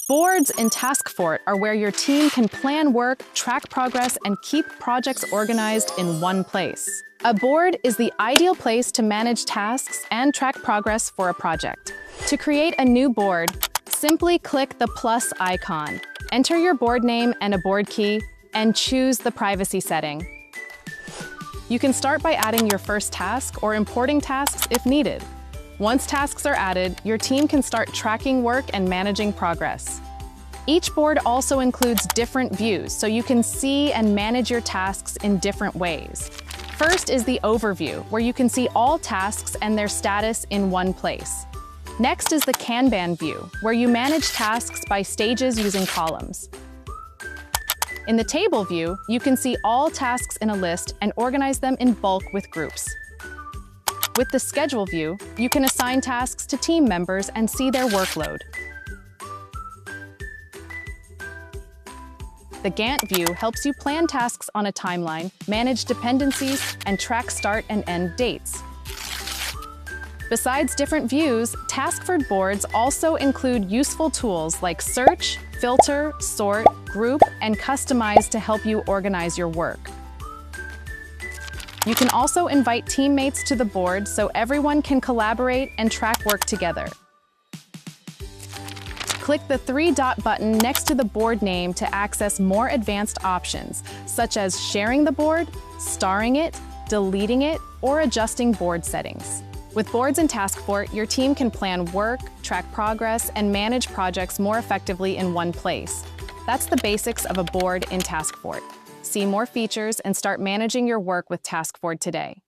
Boards in TaskFord are where your team can plan work, track progress, and keep projects organized in one place. A board is the ideal place to manage tasks and track progress for a project. To create a new board, simply click the plus icon, enter your board name and a board key, and choose the privacy setting. You can start by adding your first task or importing tasks if needed. Once tasks are added, your team can start tracking work and managing progress. Each board also includes different views, so you can see and manage your tasks in different ways. First is the overview, where you can see all tasks and their status in one place. Next is the Kanban View, where you manage tasks by stages using columns. In the table view, you can see all tasks in a list and organize them in bulk with groups. With the schedule view, you can assign tasks to team members and see their workload. The Gantt View helps you plan tasks on a timeline, manage dependencies, and track start and end dates. Besides different views, TaskFord Boards also include useful tools like search, filter, sort, group, and customize to help you organize your work. You can also invite teammates to the board so everyone can collaborate and track work together. Click the three-dot button next to the board name to access more advanced options, such as sharing the board, starring it, deleting it, or adjusting board settings. With boards in TaskFord, your team can plan work, track progress, and manage projects more effectively in one place. That's the basics of a board in TaskFord. See more features and start managing your work with TaskFord today.